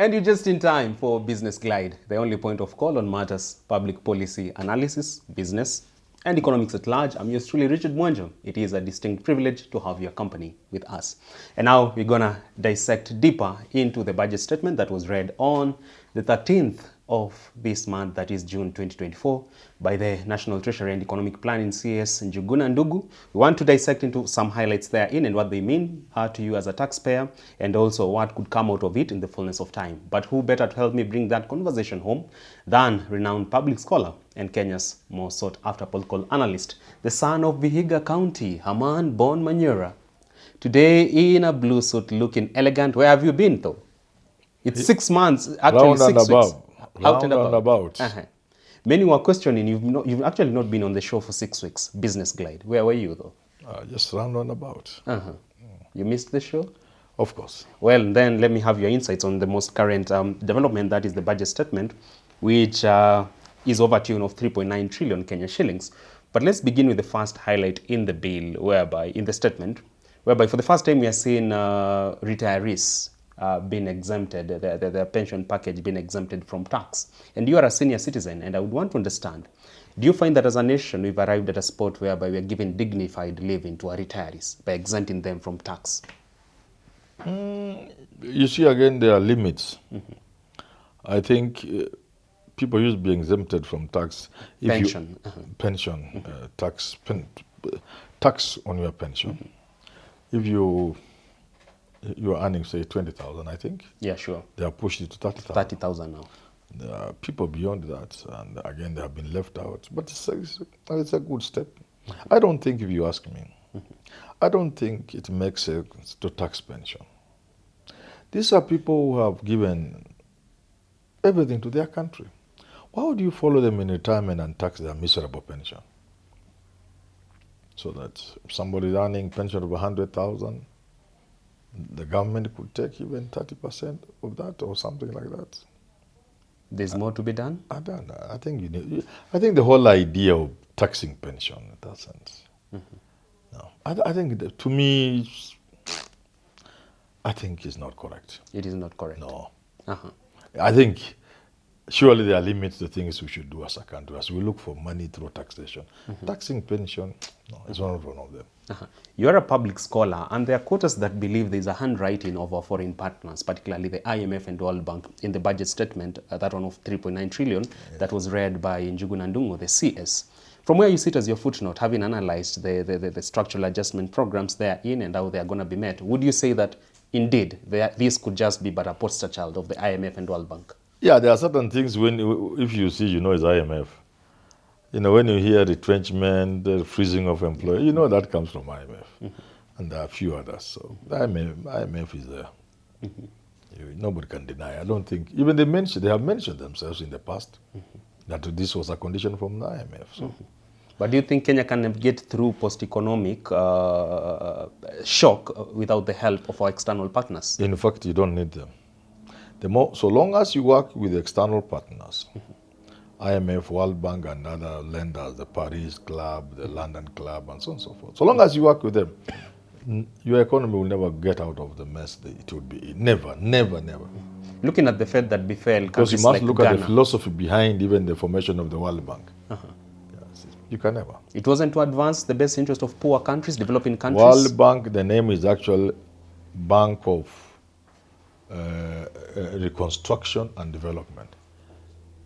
And you're just in time for Business Glide, the only point of call on matters public policy analysis, business, and economics at large. I'm yours truly, Richard Mwanjo. It is a distinct privilege to have your company with us. And now we're gonna dissect deeper into the budget statement that was read on the 13th of this month, that is June 2024, by the National Treasury and Economic Planning CS Njuguna Ndugu. We want to dissect into some highlights therein and what they mean to you as a taxpayer, and also what could come out of it in the fullness of time. But who better to help me bring that conversation home than renowned public scholar and Kenya's most sought after political analyst, the son of Vihiga County, Herman Manyora. Today in a blue suit, looking elegant. Where have you been though? It's 6 months, actually 6 weeks. Out and about. Many were questioning, you've actually not been on the show for 6 weeks, Business Glide. Where were you though? Just round and about. You missed the show? Of course. Well, then let me have your insights on the most current development, that is the budget statement, which is over tune of 3.9 trillion Kenya shillings. But let's begin with the first highlight in the bill, in the statement, whereby for the first time we are seeing retirees being exempted, their pension package being exempted from tax. And you are a senior citizen, and I would want to understand, do you find that as a nation we've arrived at a spot whereby we are giving dignified living to our retirees by exempting them from tax? You see, again, there are limits. I think people used to be exempted from tax. Pension. Tax on your pension. If you are earning, say, 20,000, I think. Yeah, sure. They have pushed it to 30,000. 30,000 now. There are people beyond that, and again, they have been left out. But it's a good step. I don't think, if you ask me, I don't think it makes sense to tax pension. These are people who have given everything to their country. Why would you follow them in retirement and tax their miserable pension? So that if somebody is earning pension of 100,000, the government could take even 30% of that or something like that. There's more to be done? I don't know. I think the whole idea of taxing pension, in that sense. No. I think that, to me, I think it's not correct. It is not correct? No. I think surely there are limits to things we should do as a country, as we look for money through taxation. Taxing pension, no, it's not one of them. You're a public scholar, and there are quotas that believe there's a handwriting of our foreign partners, particularly the IMF and World Bank, in the budget statement, that one of 3.9 trillion, that was read by Njuguna Ndungu, the CS. From where you sit as your footnote, having analyzed the structural adjustment programs therein and how they are going to be met, would you say that indeed this could just be but a poster child of the IMF and World Bank? Yeah, there are certain things if you see, it's IMF. When you hear retrenchment, the freezing of employees, that comes from IMF. And there are a few others. So the IMF is there. Nobody can deny. I don't think, even they have mentioned themselves in the past that this was a condition from the IMF. So. But do you think Kenya can get through post-economic shock without the help of our external partners? In fact, you don't need them. So long as you work with external partners, IMF, World Bank, and other lenders, the Paris Club, the London Club, and so on and so forth. So long as you work with them, your economy will never get out of the mess it would be in. Never, never, never. Looking at the fate that befell because you must look at the philosophy behind even the formation of the World Bank. You can never. It wasn't to advance the best interest of poor countries, developing countries? World Bank, the name is actual Bank of Reconstruction and Development.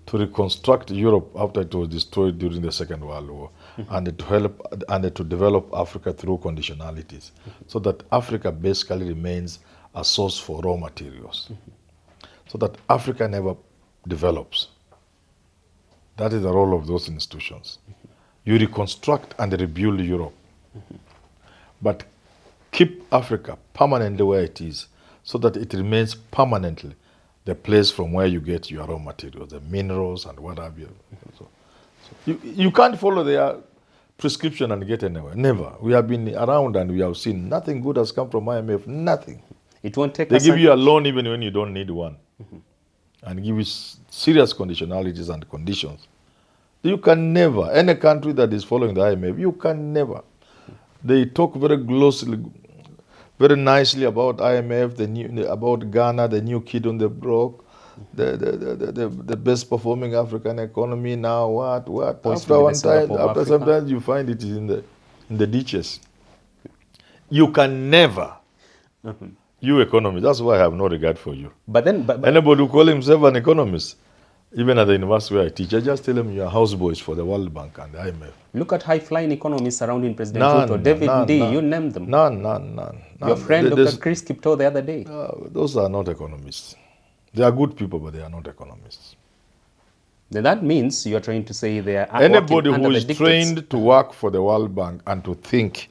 To reconstruct Europe after it was destroyed during the Second World War, and to help and to develop Africa through conditionalities, so that Africa basically remains a source for raw materials, so that Africa never develops. That is the role of those institutions. You reconstruct and rebuild Europe, but keep Africa permanently where it is, so that it remains permanently the place from where you get your raw materials, the minerals and what have you. So you can't follow their prescription and get anywhere. Never. We have been around and we have seen nothing good has come from IMF. Nothing. It won't take. They give you a loan even when you don't need one, and give you serious conditionalities and conditions. You can never. Any country that is following the IMF, you can never. They talk very closely, very nicely about IMF, about Ghana, the new kid on the block, the best performing African economy now. What? Poised to After be the one time, Singapore of after Africa. sometimes you find it is in the ditches. You can never. You economist. That's why I have no regard for you. But then, but Anybody who call himself an economist, even at the university where I teach, I just tell them you are houseboys for the World Bank and the IMF. look at high-flying economists surrounding President Ruto. David Ndii, you name them. None. Your friend Dr. Chris Kipto the other day. Those are not economists. They are good people, but they are not economists. Then that means you are trying to say they are Anybody working who under is the dictates. trained to work for the World Bank and to think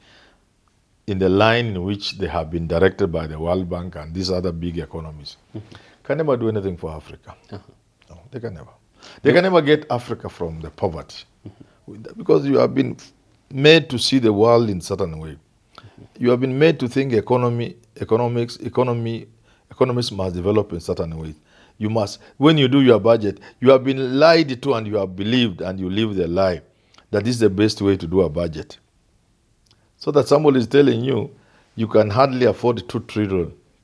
in the line in which they have been directed by the World Bank and these other big economies can never do anything for Africa. No, they can never. They can never get Africa from the poverty. Because you have been made to see the world in a certain way. You have been made to think economics must develop in certain ways. You must, when you do your budget, you have been lied to and you have believed and you live the lie that this is the best way to do a budget. So that somebody is telling you, you can hardly afford 3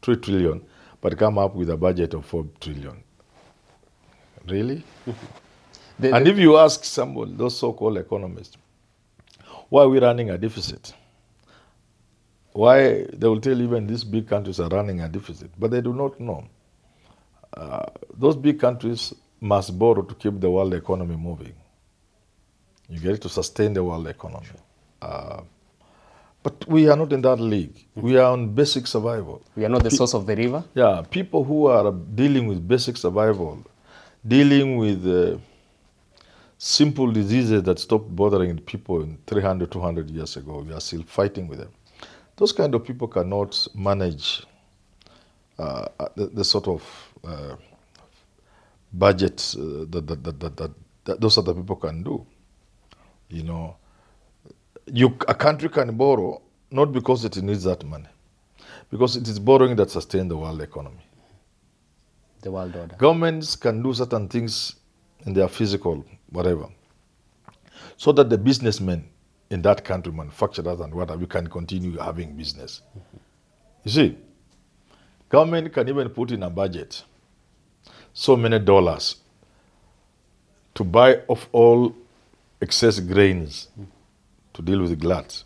trillion, but come up with a budget of 4 trillion. Really? And if you ask somebody, those so-called economists, why are we running a deficit? Why, they will tell you even these big countries are running a deficit, but they do not know. Those big countries must borrow to keep the world economy moving. You get it, to sustain the world economy. But we are not in that league. We are on basic survival. We are not the source of the river? Yeah, people who are dealing with basic survival, dealing with simple diseases that stopped bothering people in 300, 200 years ago, we are still fighting with them. Those kind of people cannot manage the sort of budget that those other people can do. You know, a country can borrow not because it needs that money, because it is borrowing that sustains the world economy. The world order. Governments can do certain things in their physical, whatever, so that the businessmen in that country, manufacturers and whatever, we can continue having business. You see, government can even put in a budget so many dollars to buy off all excess grains to deal with gluts.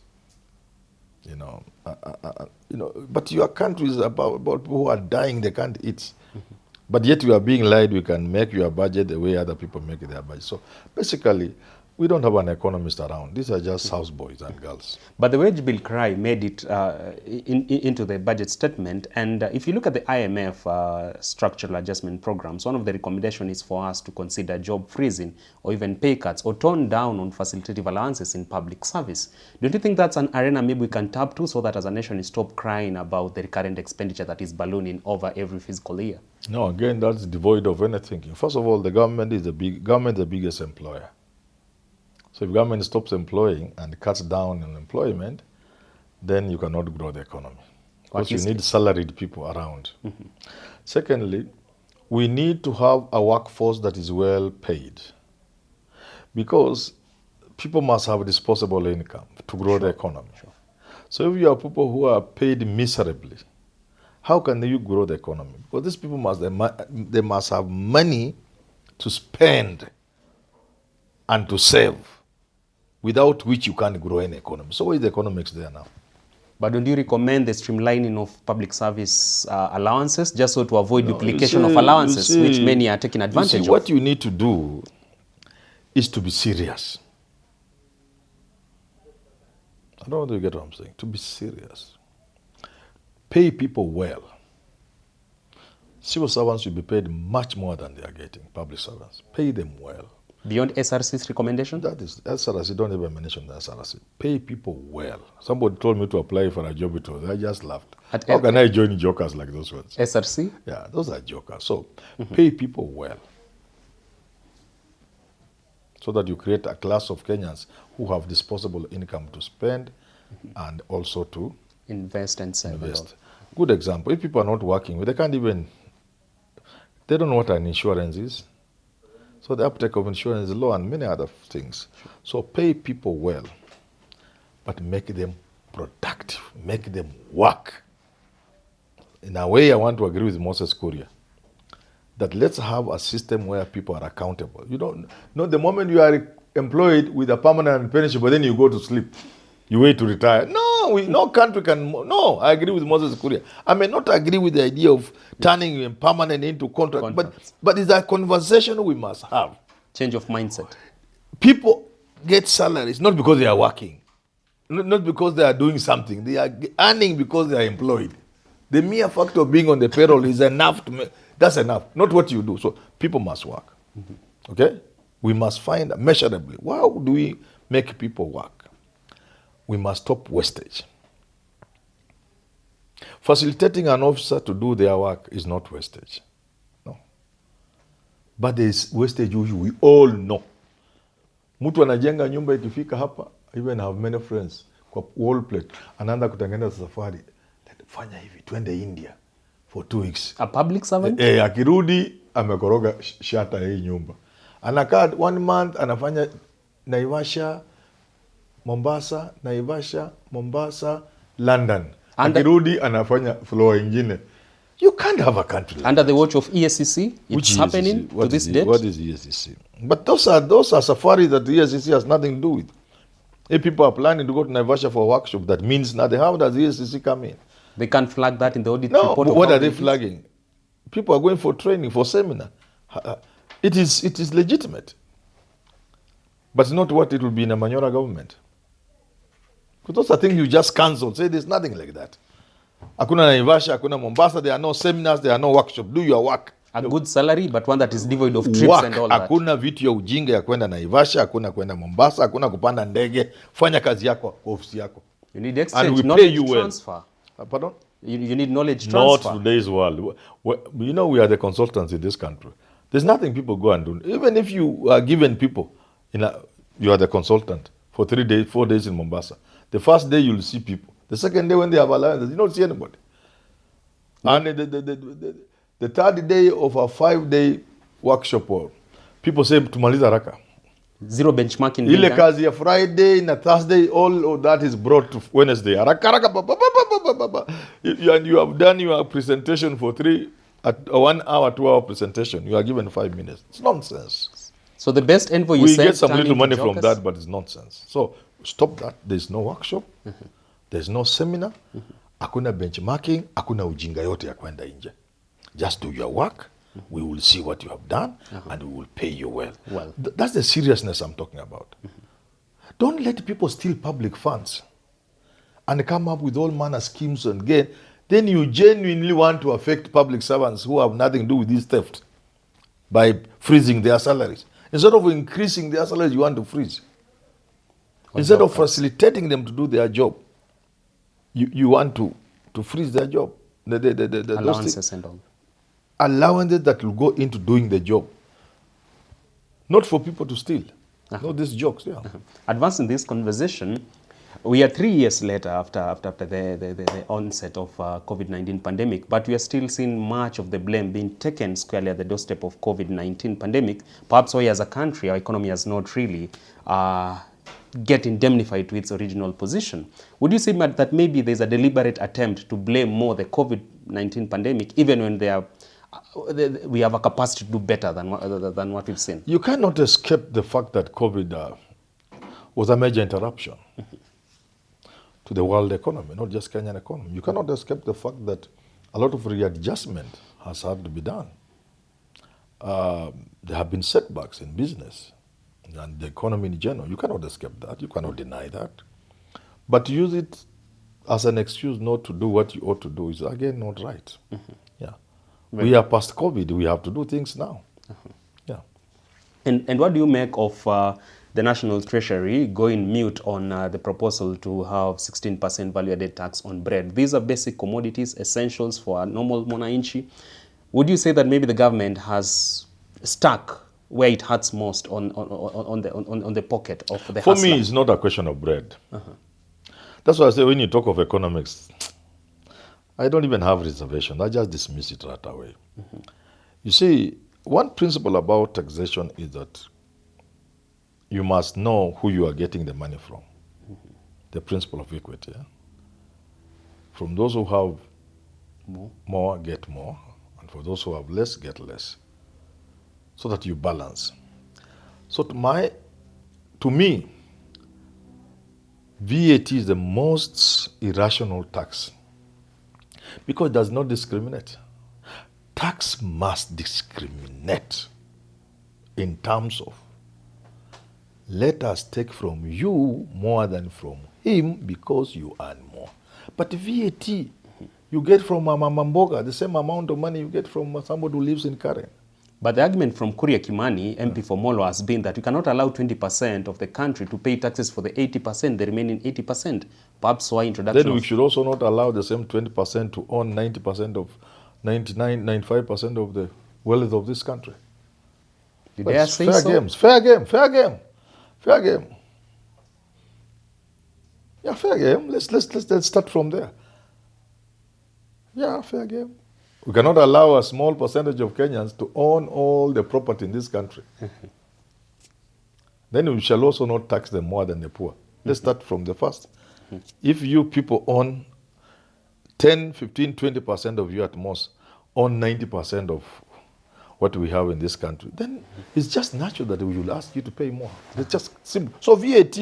You know, but your country is about people who are dying, they can't eat. But yet you are being lied, we can make your budget the way other people make their budget. So basically, we don't have an economist around. These are just houseboys and girls. But the wage bill cry made it into the budget statement. And if you look at the IMF structural adjustment programs, one of the recommendations is for us to consider job freezing or even pay cuts or tone down on facilitative allowances in public service. Don't you think that's an arena maybe we can tap to so that as a nation we stop crying about the recurrent expenditure that is ballooning over every fiscal year? No, again, that's devoid of anything. First of all, the government is the biggest employer. So if government stops employing and cuts down on employment, then you cannot grow the economy. Because you need salaried people around. Secondly, we need to have a workforce that is well paid. Because people must have disposable income to grow the economy. So if you have people who are paid miserably, how can you grow the economy? Because these people they must have money to spend and to save, without which you can't grow any economy. So where is the economics there now? But don't you recommend the streamlining of public service allowances just so to avoid duplication of allowances, which many are taking advantage of? What you need to do is to be serious. I don't know whether you get what I'm saying. To be serious. Pay people well. Civil servants should be paid much more than they are getting, public servants. Pay them well. Beyond SRC's recommendation? That is, SRC, don't even mention the SRC. Pay people well. Somebody told me to apply for a job, I just laughed. How can I join jokers like those ones? SRC? Yeah, those are jokers. So, pay people well. So that you create a class of Kenyans who have disposable income to spend and also to invest and save. Good example. If people are not working, they can't even, they don't know what an insurance is. So the uptake of insurance is low and many other things. So pay people well, but make them productive, make them work. In a way, I want to agree with Moses Kuria. that let's have a system where people are accountable. You don't know the moment you are employed with a permanent pension, but then you go to sleep, you wait to retire. No, no country can. No, I agree with Moses Kuria. I may not agree with the idea of turning permanent into contract, but it's a conversation we must have. Change of mindset. People get salaries not because they are working, not because they are doing something. They are earning because they are employed. The mere fact of being on the payroll is enough to that's enough, not what you do. So people must work. Okay? We must find measurably, how do we make people work? We must stop wastage. Facilitating an officer to do their work is not wastage. No. But there is wastage which we all know. Mtu anajenga nyumba ikifika hapa, even have many friends, kwa wall plate, anaanza kutengeneza safari. Fanya hivi, twende India for 2 weeks. A public servant? Akirudi, amekoroga shata hii nyumba. Anakaa 1 month, anafanya Naivasha, Mombasa, Naivasha, Mombasa, London. Akirudi, anafanya floor ingine. You can't have a country like under the watch of ESCC, it's happening to this date. What is ESCC? But those are safaris that ESCC has nothing to do with. If people are planning to go to Naivasha for a workshop, that means nothing. How does ESCC come in? They can't flag that in the audit report. report. No, what are they flagging? People are going for training, for seminar. It is legitimate. But not what it will be in a Manyora government. Because those are things you just cancel. Say there's nothing like that. Hakuna Naivasha, hakuna Mombasa, there are no seminars, there are no workshops. Do your work. A good salary, but one that is devoid of trips work. And all that. Hakuna vitu ya ujinga ya kwenda Naivasha, hakuna kwenda Mombasa, hakuna kupanda ndege. Fanya kazi yako kwa ofisi yako. You need exchange, and we knowledge pay you transfer. Well. Pardon? You need knowledge transfer. Not today's world. You know we are the consultants in this country. There's nothing people go and do. Even if you are given people, you are the consultant for 3 days, 4 days in Mombasa. The first day you'll see people. The second day when they have alliances, you don't see anybody. And the third day of a 5-day workshop, people say tumaliza haraka. Zero benchmarking. Ile kazi ya Friday na Thursday, all of that is brought to Wednesday. Haraka. And you have done your presentation for 1 hour, 2 hour presentation. You are given 5 minutes. It's nonsense. So the best envoy you we get some little money from that, but it's nonsense. So stop that. There's no workshop. There's no seminar. Hakuna benchmarking. Hakuna ujinga yote ya kwenda nje. Just do your work. We will see what you have done, and we will pay you well. That's the seriousness I'm talking about. Don't let people steal public funds and come up with all manner of schemes and gain. Then you genuinely want to affect public servants who have nothing to do with this theft by freezing their salaries. Instead of increasing their salaries, you want to freeze. Instead of facilitating them to do their job, you want to freeze their job. The allowances and all. Allowances that will go into doing the job. Not for people to steal. No, these jokes, yeah. Advancing this conversation, we are 3 years later after the onset of COVID-19 pandemic, but we are still seeing much of the blame being taken squarely at the doorstep of COVID-19 pandemic. Perhaps why as a country, our economy has not really get indemnified to its original position. Would you say that maybe there's a deliberate attempt to blame more the COVID-19 pandemic, even when we have a capacity to do better than what we've seen? You cannot escape the fact that COVID was a major interruption to the world economy, not just Kenyan economy. You cannot escape the fact that a lot of readjustment has had to be done. There have been setbacks in business and the economy in general. You cannot escape that. You cannot deny that. But to use it as an excuse not to do what you ought to do is, again, not right. Yeah. We are past COVID. We have to do things now. Yeah. And what do you make of the National Treasury going mute on the proposal to have 16% value-added tax on bread? These are basic commodities, essentials for a normal mwananchi. Would you say that maybe the government has stuck where it hurts most on the pocket of the hustler? For me, it's not a question of bread. That's why I say when you talk of economics, I don't even have reservation. I just dismiss it right away. You see, one principle about taxation is that you must know who you are getting the money from. The principle of equity. Yeah? From those who have more, get more. And for those who have less, get less. so that you balance. So to me, VAT is the most irrational tax because it does not discriminate. Tax must discriminate in terms of let us take from you more than from him because you earn more. But VAT, you get from a Mamamboga the same amount of money you get from somebody who lives in Karen. But the argument from Kuria Kimani, MP for Molo, has been that you cannot allow 20% of the country to pay taxes for the 80%, the remaining 80%. Perhaps why introduction Then we should also not allow the same 20% to own 90% of 95% of the wealth of this country. Did they say so? Fair game. Yeah, fair game. Let's start from there. Yeah, fair game. We cannot allow a small percentage of Kenyans to own all the property in this country. Then we shall also not tax them more than the poor. Let's start from the first. If you people own 10, 15, 20% of you at most, own 90% of what we have in this country, then it's just natural that we will ask you to pay more. It's just simple. So VAT,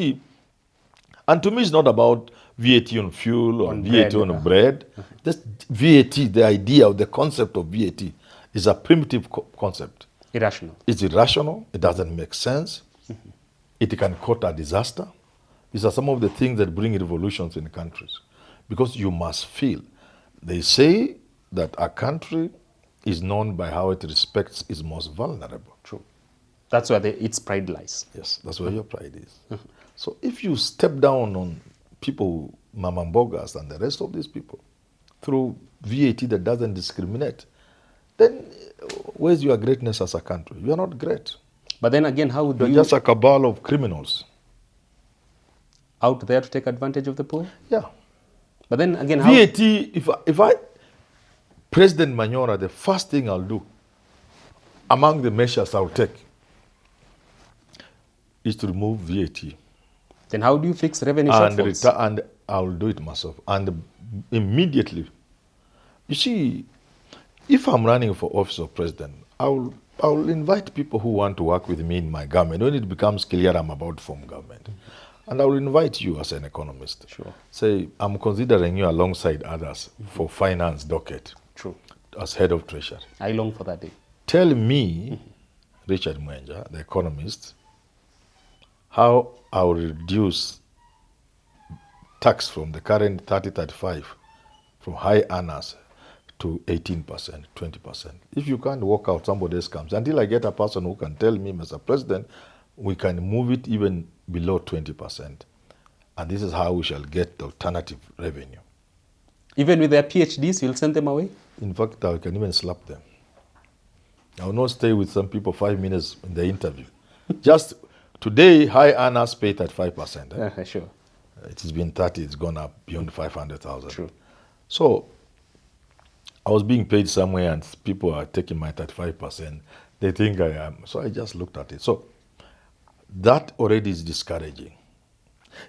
and to me it's not about VAT on fuel or VAT on bread. This VAT, the idea of the concept of VAT is a primitive concept. Irrational. It's irrational. It doesn't make sense. It can cause a disaster. These are some of the things that bring revolutions in countries. Because you must feel. They say that a country is known by how it respects its most vulnerable. True. That's where its pride lies. Yes, that's where your pride is. So if you step down on people, Mamambogas and the rest of these people, through VAT that doesn't discriminate, then where's your greatness as a country? You are not great. But then again, how do You're just a cabal of criminals. Out there to take advantage of the poor? Yeah. But then again, VAT, if I President Manyora, the first thing I'll do, among the measures I'll take, is to remove VAT. Then how do you fix revenue shortfalls? And I'll do it myself. And immediately, you see, if I'm running for office of president, I'll invite people who want to work with me in my government. When it becomes clear I'm about to form government. And I will invite you as an economist. Sure. Say, I'm considering you alongside others for finance docket. True. As head of treasury. I long for that day. Tell me, Richard Mwenja, the economist, how I'll reduce tax from the current 30-35 from high earners to 18%, 20%. If you can't work out, somebody else comes. Until I get a person who can tell me, Mr. President, we can move it even below 20%. And this is how we shall get the alternative revenue. Even with their PhDs, you'll send them away? In fact, I can even slap them. I will not stay with some people 5 minutes in the interview. Just today, high earners pay 35%. Sure. It has been 30, it's gone up beyond 500,000. True. So, I was being paid somewhere and people are taking my 35%. They think I am. So I just looked at it. So, that already is discouraging.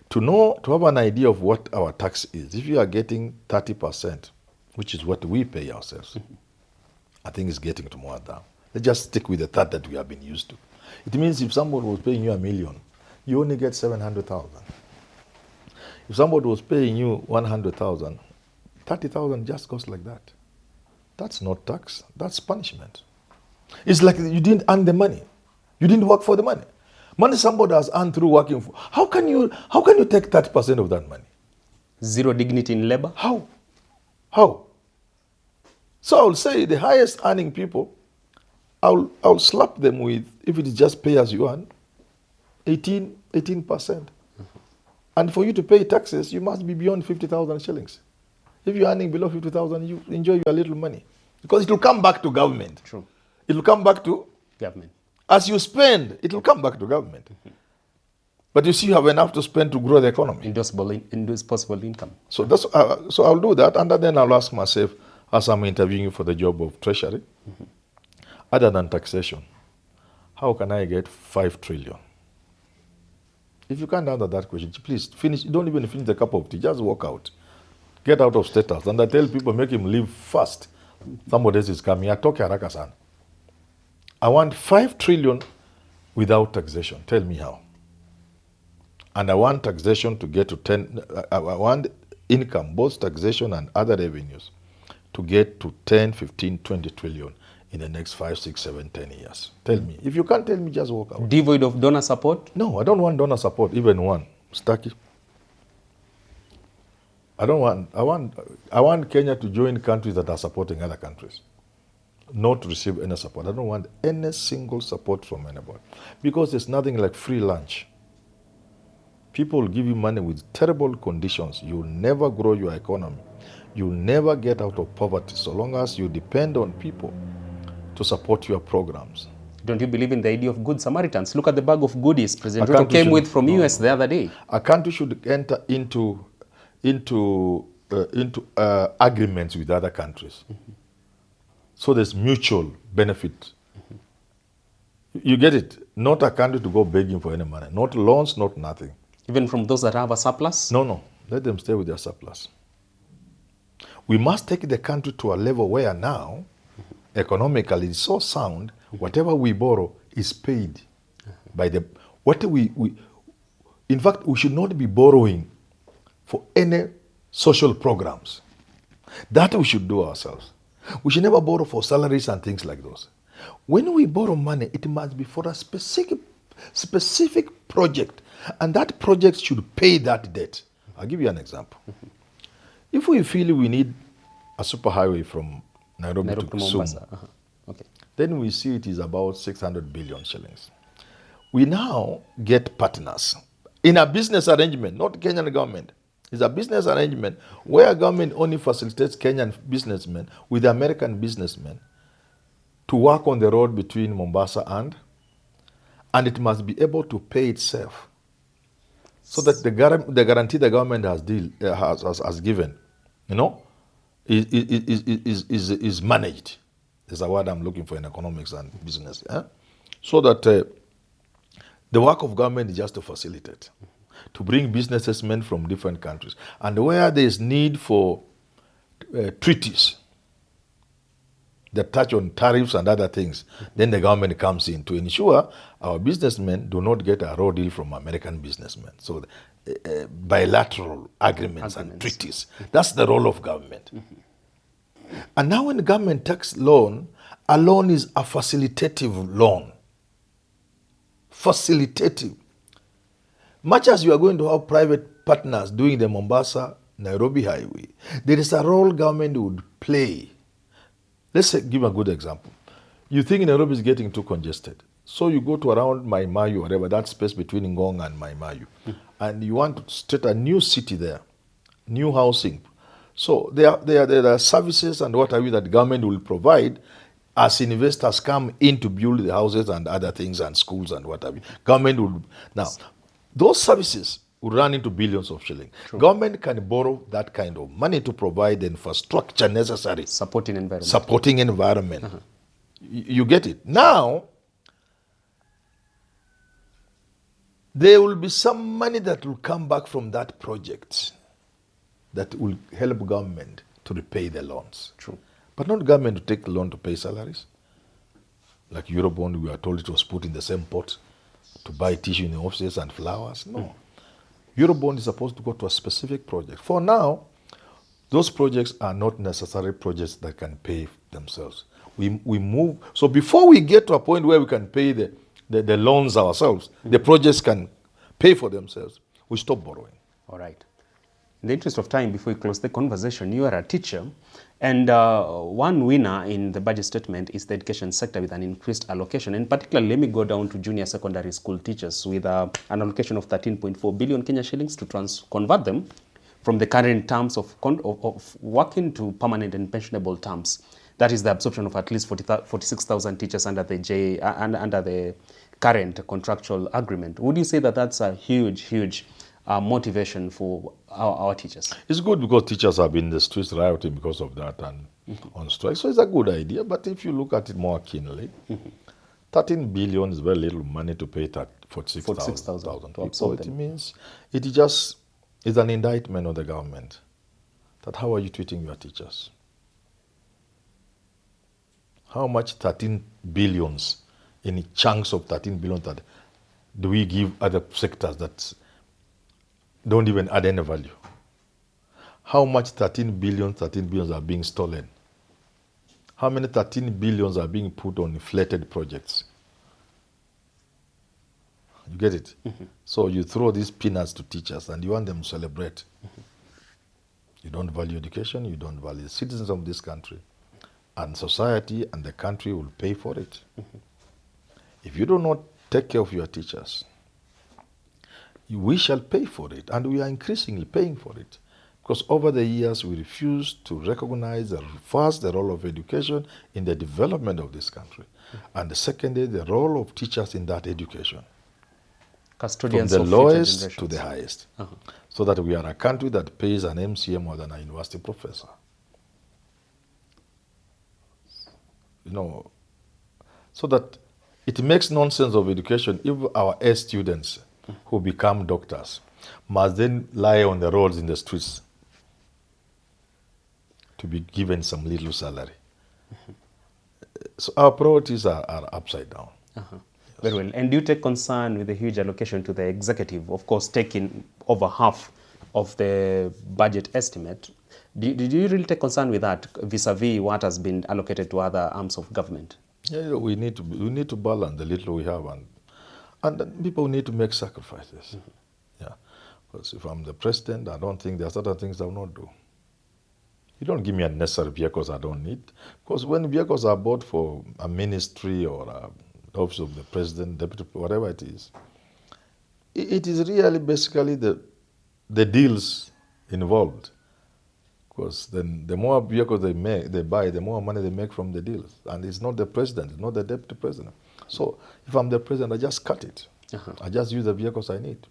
To have an idea of what our tax is, if you are getting 30%, which is what we pay ourselves, I think it's getting to more than. Let's just stick with the third that we have been used to. It means if somebody was paying you $1 million, you only get 700,000. If somebody was paying you 100,000, 30,000 just goes like that. That's not tax, that's punishment. It's like you didn't earn the money. You didn't work for the money. Money somebody has earned through working for. How can you take 30% of that money? Zero dignity in labor? How? So I'll say the highest earning people, I'll slap them with, if it is just pay as you earn, 18%. And for you to pay taxes, you must be beyond 50,000 shillings. If you're earning below 50,000, you enjoy your little money. Because it will come back to government. True. It will come back to government. As you spend, it will come back to government. But you see, you have enough to spend to grow the economy. Indisposable income. So that's so I'll do that, and then I'll ask myself, as I'm interviewing you for the job of treasury, other than taxation, how can I get 5 trillion? If you can't answer that question, please finish. Don't even finish the cup of tea. Just walk out. Get out of status. And I tell people, make him leave fast. Somebody else is coming. I talk haraka sana. I want 5 trillion without taxation. Tell me how. And I want taxation to get to 10, I want income, both taxation and other revenues, to get to 10, 15, 20 trillion in the next 5, 6, 7, 10 years. Tell me. If you can't tell me, just walk out. Devoid of donor support? No, I don't want donor support, even one. Stucky. I want Kenya to join countries that are supporting other countries, not to receive any support. I don't want any single support from anybody, because there's nothing like free lunch. People will give you money with terrible conditions. You'll never grow your economy. You'll never get out of poverty so long as you depend on people to support your programs. Don't you believe in the idea of good Samaritans? Look at the bag of goodies President Ruto came with from US the other day. A country should enter into agreements with other countries. So there's mutual benefit. You get it? Not a country to go begging for any money. Not loans, not nothing. Even from those that have a surplus? No. Let them stay with their surplus. We must take the country to a level where now, economically, it's so sound, whatever we borrow is paid by the... In fact, we should not be borrowing for any social programs. That we should do ourselves. We should never borrow for salaries and things like those. When we borrow money, it must be for a specific project, and that project should pay that debt. I'll give you an example. If we feel we need a superhighway from Nairobi to Kisumu, okay, then we see it is about 600 billion shillings. We now get partners in a business arrangement, not Kenyan government. It's a business arrangement where government only facilitates Kenyan businessmen with American businessmen to work on the road between Mombasa and it must be able to pay itself. So that the guarantee the government has given, is managed. Is a word I'm looking for in economics and business. So that the work of government is just to facilitate, to bring businessmen from different countries. And where there is need for treaties that touch on tariffs and other things, then the government comes in to ensure our businessmen do not get a raw deal from American businessmen. So bilateral agreements and treaties. That's the role of government. And now when the government takes loan, a loan is a facilitative loan. Facilitative. Much as you are going to have private partners doing the Mombasa-Nairobi highway, there is a role government would play. Let's give a good example. You think Nairobi is getting too congested. So you go to around Mai Mahiu, whatever, that space between Ngong and Mai Mahiu, and you want to start a new city there, new housing. So there are services and what have you that government will provide as investors come in to build the houses and other things and schools and what have you. Government will... Now, those services will run into billions of shillings. True. Government can borrow that kind of money to provide the infrastructure necessary. Supporting environment. Supporting environment. You get it. Now, there will be some money that will come back from that project that will help government to repay the loans. True. But not government to take loan to pay salaries. Like Eurobond, we are told it was put in the same pot to buy tissue in the offices and flowers. No. Eurobond is supposed to go to a specific project. For now, those projects are not necessarily projects that can pay themselves. We move. So before we get to a point where we can pay the loans ourselves, the projects can pay for themselves, we stop borrowing. All right. In the interest of time, before we close the conversation, you are a teacher, and one winner in the budget statement is the education sector with an increased allocation. And particularly, let me go down to junior secondary school teachers with an allocation of 13.4 billion Kenya shillings to convert them from the current terms of working to permanent and pensionable terms. That is the absorption of at least 46,000 teachers under the current contractual agreement. Would you say that that's a huge motivation for our teachers? It's good because teachers have been in the streets rioting because of that and on strike. So it's a good idea. But if you look at it more keenly, 13 billion is very little money to pay 46,000 people. So it means it just is an indictment on the government that how are you treating your teachers? How much 13 billions in chunks of 13 billion that do we give other sectors that don't even add any value? How much 13 billions are being stolen? How many 13 billions are being put on inflated projects? You get it? So you throw these peanuts to teachers and you want them to celebrate. You don't value education, you don't value the citizens of this country. And society and the country will pay for it. If you do not take care of your teachers, we shall pay for it. And we are increasingly paying for it. Because over the years, we refuse to recognize first the role of education in the development of this country. And secondly, the role of teachers in that education. Custodians from of the future lowest generations. to the highest. So that we are a country that pays an MCA more than a university professor. You know, so that it makes nonsense of education if our A students who become doctors must then lie on the roads in the streets to be given some little salary. So our priorities are upside down. Very well. And do you take concern with the huge allocation to the executive, of course, taking over half of the budget estimate? Did you really take concern with that vis-a-vis what has been allocated to other arms of government? Yeah, we need to balance the little we have, and people need to make sacrifices. Yeah, because if I'm the president, I don't think there are certain things I will not do. You don't give me unnecessary vehicles I don't need, because when vehicles are bought for a ministry or a office of the president, deputy, whatever it is really basically the deals involved. Because then the more vehicles they buy, the more money they make from the deals. And it's not the president, it's not the deputy president. So if I'm the president, I just cut it. I just use the vehicles I need.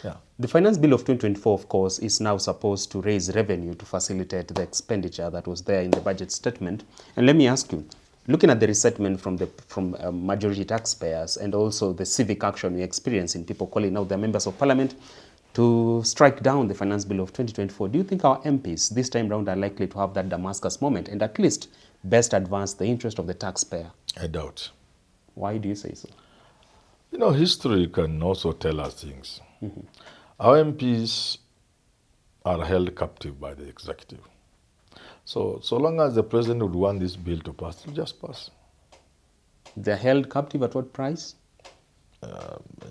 Yeah. The Finance Bill of 2024, of course, is now supposed to raise revenue to facilitate the expenditure that was there in the budget statement. And let me ask you, looking at the resettlement from majority taxpayers and also the civic action we experience in people calling out their members of parliament to strike down the Finance Bill of 2024, do you think our MPs this time round are likely to have that Damascus moment and at least best advance the interest of the taxpayer? I doubt. Why do you say so? You know, history can also tell us things. Our MPs are held captive by the executive. So long as the president would want this bill to pass, it will just pass. They're held captive at what price?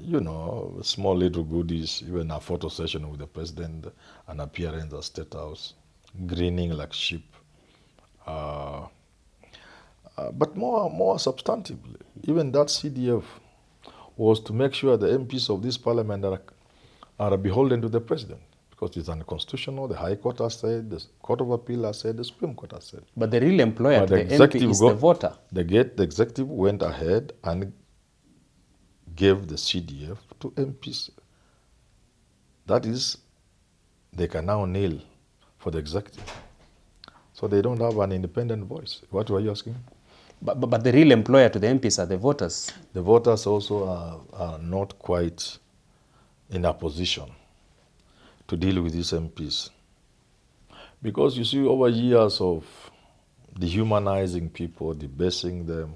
You know, small little goodies, even a photo session with the president, an appearance at State House, grinning like sheep. But more substantively, even that CDF was to make sure the MPs of this parliament are beholden to the president, because it's unconstitutional. The High Court has said, the Court of Appeal has said, the Supreme Court has said. But the real employer to the MP is the voter. The executive went ahead and gave the CDF to MPs. That is, they can now kneel for the executive. So they don't have an independent voice. What were you asking? But the real employer to the MPs are the voters. The voters also are not quite in a position to deal with these MPs. Because you see, over years of dehumanizing people, debasing them,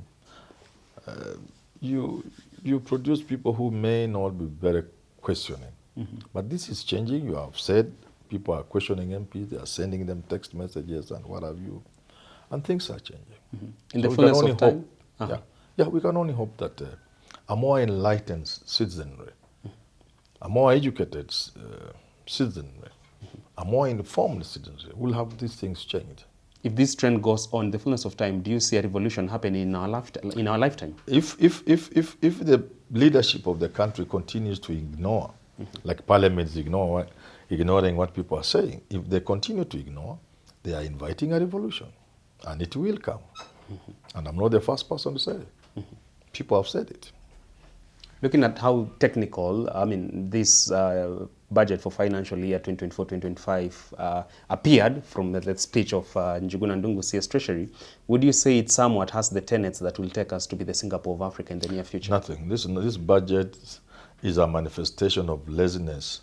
you produce people who may not be very questioning. But this is changing. You have said people are questioning MPs, they are sending them text messages and what have you. And things are changing. In the fullness of time? Yeah, we can only hope that a more enlightened citizenry, a more educated citizenry, a more informed citizenry will have these things changed. If this trend goes on, the fullness of time, do you see a revolution happening in our lifetime? If the leadership of the country continues to ignore, like Parliament is ignoring what people are saying, if they continue to ignore, they are inviting a revolution, and it will come. And I'm not the first person to say it. People have said it. Looking at how technical, this budget for financial year 2024-2025 appeared from the speech of Njuguna Ndung'u, CS Treasury, would you say it somewhat has the tenets that will take us to be the Singapore of Africa in the near future? Nothing. This budget is a manifestation of laziness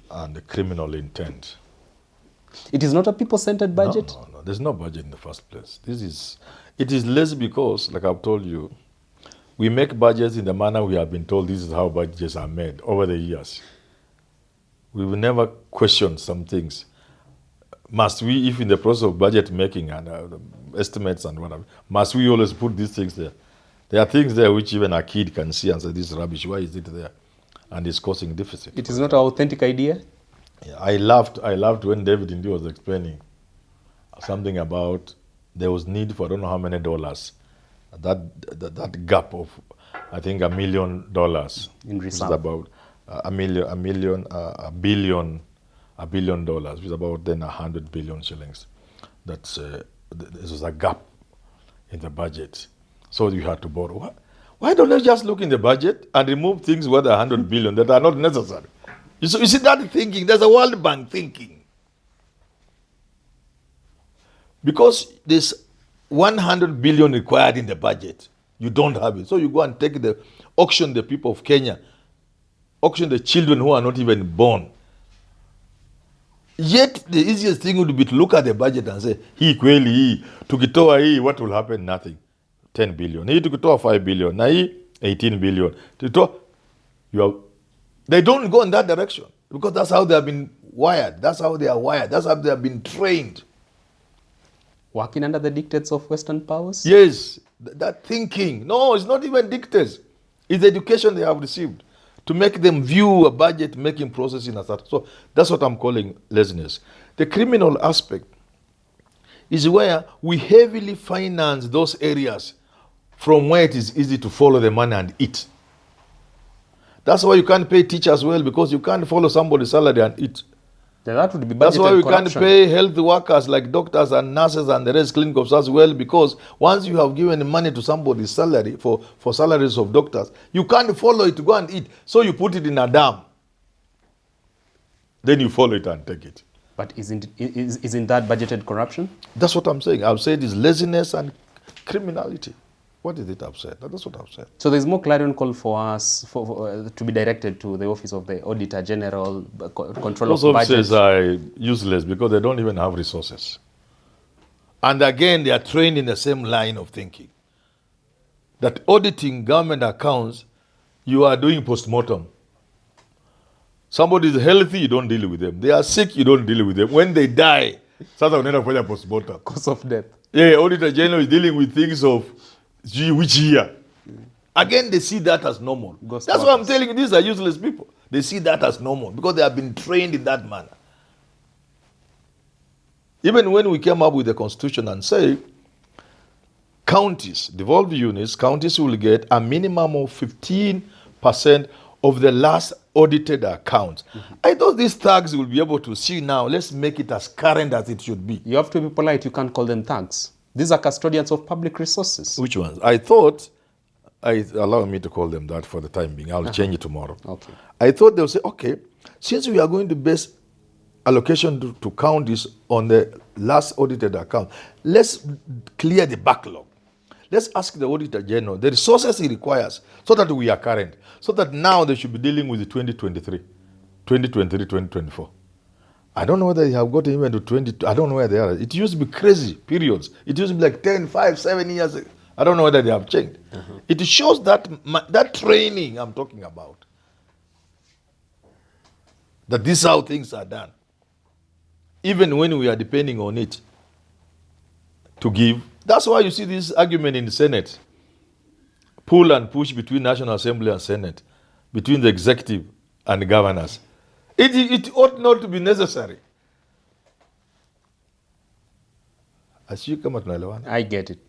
and criminal intent. It is not a people-centered budget? No. There's no budget in the first place. It is lazy because, like I've told you, We make budgets in the manner we have been told this is how budgets are made over the years. We will never question some things. Must we, if in the process of budget making and estimates and whatever, must we always put these things there? There are things there which even a kid can see and say, this is rubbish, why is it there? And it's causing deficit. It is not an authentic idea? Yeah, I laughed when David Indy was explaining something about there was need for I don't know how many dollars. That gap of, I think, $1 million in which is reserve. about a billion, which is about then 100 billion shillings. That's this was a gap in the budget, so you had to borrow. Why don't they just look in the budget and remove things worth 100 billion that are not necessary? You see that thinking? There's a World Bank thinking. Because there's 100 billion required in the budget, you don't have it. So you go and take auction the people of Kenya, auction the children who are not even born. Yet the easiest thing would be to look at the budget and say, hii kweli hii, tukitoa hii, what will happen? Nothing. 10 billion. Hii tukitoa 5 billion. Na hii 18 billion. They don't go in that direction because that's how they have been wired. That's how they are wired. That's how they have been trained. Working under the dictates of Western powers? Yes, that thinking. No, it's not even dictates. It's the education they have received to make them view a budget making process in a certain. So that's what I'm calling laziness. The criminal aspect is where we heavily finance those areas from where it is easy to follow the money and eat. That's why you can't pay teachers well, because you can't follow somebody's salary and eat. That would be budgeted That's why we corruption. can't pay health workers like doctors and nurses and the rest clinical staff as well, because once you have given money to somebody's salary for salaries of doctors, you can't follow it to go and eat. So you put it in a dam. Then you follow it and take it. But isn't that budgeted corruption? That's what I'm saying. I've said it's laziness and criminality. What is it I've said? That's what I've said. So there's more clarion call for us to be directed to the Office of the Auditor General, control Those of budget. officers are useless because they don't even have resources. And again, they are trained in the same line of thinking. That auditing government accounts, you are doing post-mortem. Somebody is healthy, you don't deal with them. They are sick, you don't deal with them. When they die, sasa unaenda kufanya post-mortem. Cause of death. Yeah, Auditor General is dealing with things of which year. Again, they see that as normal. Ghost That's why I'm workers. telling you, these are useless people. They see that as normal because they have been trained in that manner. Even when we came up with the constitution and say, counties, devolved units, counties will get a minimum of 15% of the last audited accounts. I thought these thugs will be able to see now, let's make it as current as it should be. You have to be polite. You can't call them thugs. These are custodians of public resources. Which ones? I thought, allow me to call them that for the time being. I'll change it tomorrow. Okay. I thought they'll say, okay, since we are going to base allocation to counties on the last audited account, let's clear the backlog. Let's ask the Auditor General the resources he requires so that we are current, so that now they should be dealing with the 2023, 2024. I don't know whether they have got even to 20. I don't know where they are. It used to be crazy periods. It used to be like 10, 5, 7 years. I don't know whether they have changed. It shows that training I'm talking about. That this is how things are done. Even when we are depending on it to give. That's why you see this argument in the Senate. Pull and push between National Assembly and Senate, between the executive and the governors. It ought not to be necessary. I get it.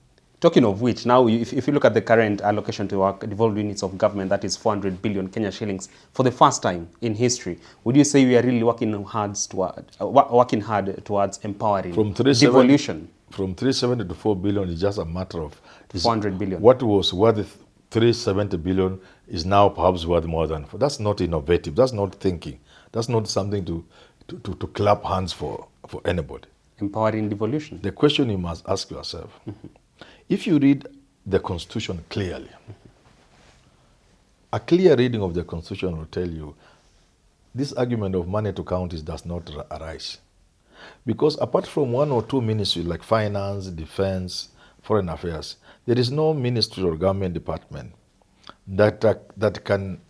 Talking of which, now if you look at the current allocation to our devolved units of government, that is 400 billion Kenya shillings, for the first time in history, would you say we are really working hard towards empowering devolution? From 370 to 4 billion is just a matter of 400 billion. What was worth 370 billion is now perhaps worth more than. That's not innovative. That's not thinking. That's not something to clap hands for anybody. Empowering devolution. The question you must ask yourself, if you read the Constitution clearly, a clear reading of the Constitution will tell you this argument of money to counties does not arise. Because apart from one or two ministries like finance, defense, foreign affairs, there is no ministry or government department that can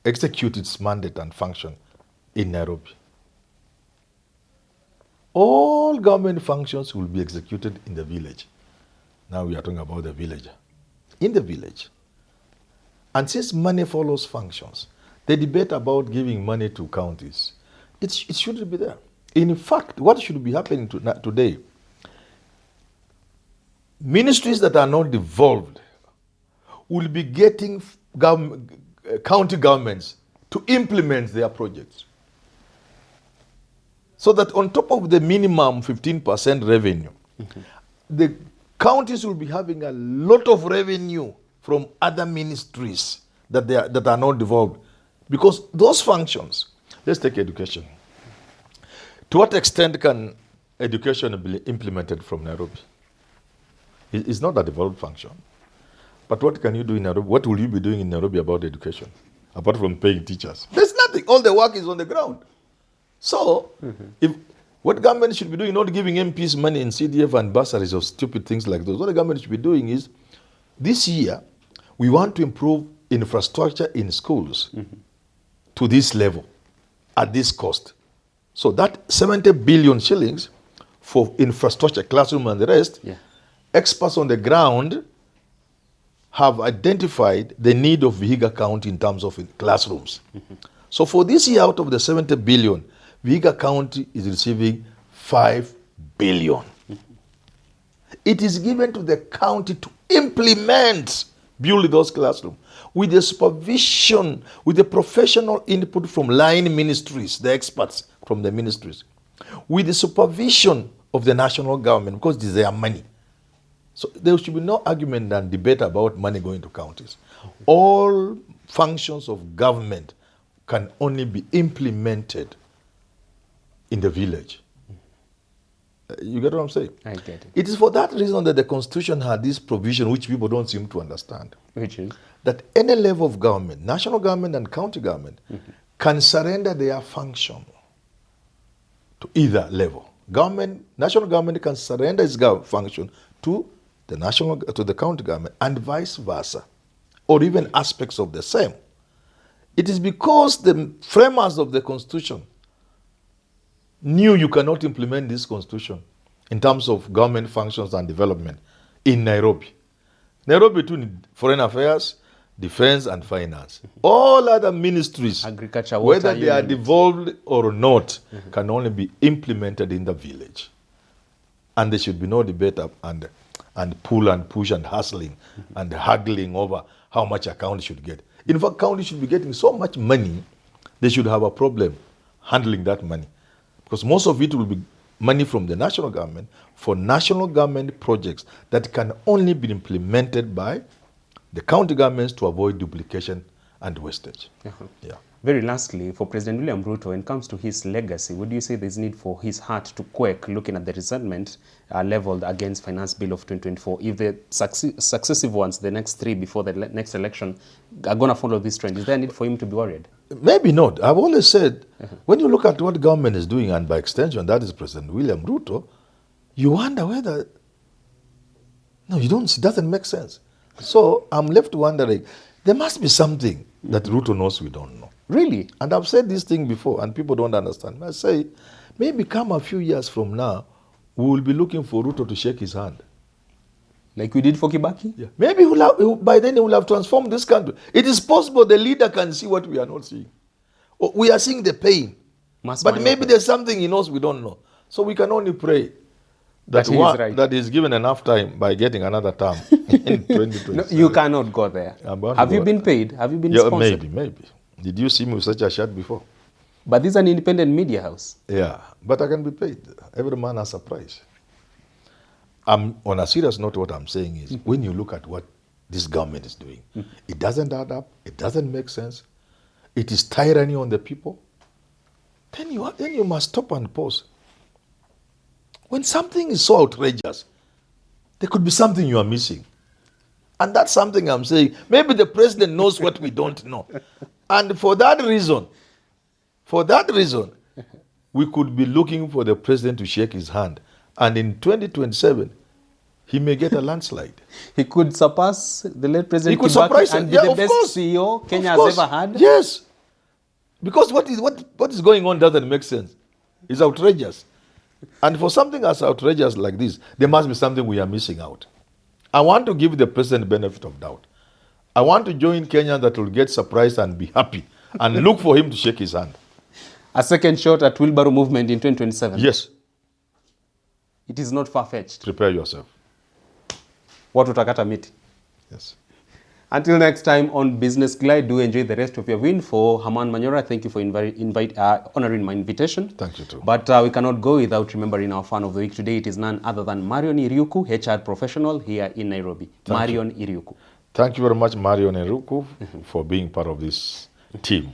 execute its mandate and function in Nairobi. All government functions will be executed in the village. Now we are talking about the villager. In the village. And since money follows functions, the debate about giving money to counties, it shouldn't be there. In fact, what should be happening today, ministries that are not devolved will be getting county governments to implement their projects. So that on top of the minimum 15% revenue, the counties will be having a lot of revenue from other ministries that are not devolved. Because those functions, let's take education. To what extent can education be implemented from Nairobi? It's not a devolved function. But what can you do in Nairobi? What will you be doing in Nairobi about education? Apart from paying teachers? There's nothing. All the work is on the ground. So, if what government should be doing, not giving MPs money in CDF and bursaries or stupid things like those, what the government should be doing is, this year, we want to improve infrastructure in schools to this level, at this cost. So that 70 billion shillings for infrastructure, classroom and the rest, experts on the ground have identified the need of Vihiga County in terms of classrooms. So for this year, out of the 70 billion, Vihiga County is receiving 5 billion. It is given to the county to implement, build those classrooms with the supervision, with the professional input from line ministries, the experts from the ministries, with the supervision of the national government, because it is their money. So there should be no argument and debate about money going to counties. All functions of government can only be implemented in the village. You get what I'm saying? I get it. It is for that reason that the Constitution had this provision which people don't seem to understand. Which is? That any level of government, national government and county government, can surrender their function to either level. National government can surrender its function to the county government and vice versa, or even aspects of the same. It is because the framers of the Constitution knew you cannot implement this Constitution in terms of government functions and development in Nairobi. Nairobi too need foreign affairs, defense and finance. All other ministries, agriculture, whether they are devolved or not, can only be implemented in the village. And there should be no debate and pull and push and hustling and haggling over how much a county should get. In fact, county should be getting so much money, they should have a problem handling that money. Because most of it will be money from the national government for national government projects that can only be implemented by the county governments to avoid duplication and wastage. Yeah. Very lastly, for President William Ruto, when it comes to his legacy, would you say there's need for his heart to quake looking at the resentment leveled against Finance Bill of 2024? If the successive ones, the next three before the next election, are going to follow this trend, is there a need for him to be worried? Maybe not. I've always said, when you look at what government is doing, and by extension, that is President William Ruto, you wonder whether, no, you don't, it doesn't make sense. So I'm left wondering, there must be something that Ruto knows we don't know. Really? And I've said this thing before, and people don't understand. I say, maybe come a few years from now, we will be looking for Ruto to shake his hand. Like we did for Kibaki? Yeah. Maybe by then he will have transformed this country. It is possible the leader can see what we are not seeing. We are seeing the pain. But maybe there's something he knows we don't know. So we can only pray that he's given enough time by getting another term in 2027. No, you cannot go there. Have you been paid? Have you been sponsored? Maybe. Did you see me with such a shirt before? But this is an independent media house. Yeah, but I can be paid. Every man has a price. On a serious note, what I'm saying is, when you look at what this government is doing, it doesn't add up, it doesn't make sense, it is tyranny on the people, then you must stop and pause. When something is so outrageous, there could be something you are missing. And that's something I'm saying. Maybe the president knows what we don't know. And for that reason, we could be looking for the president to shake his hand. And in 2027, he may get a landslide. He could surpass the late President He could Kibaki surprise and be yeah, the of best course. CEO Kenya Of has course. ever had. Yes. Because what is going on doesn't make sense. It's outrageous. And for something as outrageous like this, there must be something we are missing out. I want to give the president benefit of doubt. I want to join Kenya that will get surprised and be happy and look for him to shake his hand. A second shot at wheelbarrow movement in 2027. Yes. It is not far-fetched. Prepare yourself. Watu utakata miti. Yes. Until next time on Business Glide, do enjoy the rest of your win. For Herman Manyora, thank you for honoring my invitation. Thank you too. But we cannot go without remembering our fan of the week today. It is none other than Marion Iriuku, HR professional here in Nairobi. Marion Iriuku. Thank you very much, Marion Iriuku, for being part of this team.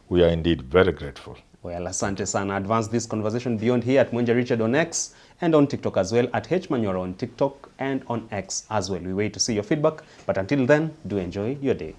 We are indeed very grateful. Well, asante sana. Advance this conversation beyond here at Mwenja Richard on X and on TikTok as well, at H Manyora on TikTok and on X as well. We wait to see your feedback, but until then, do enjoy your day.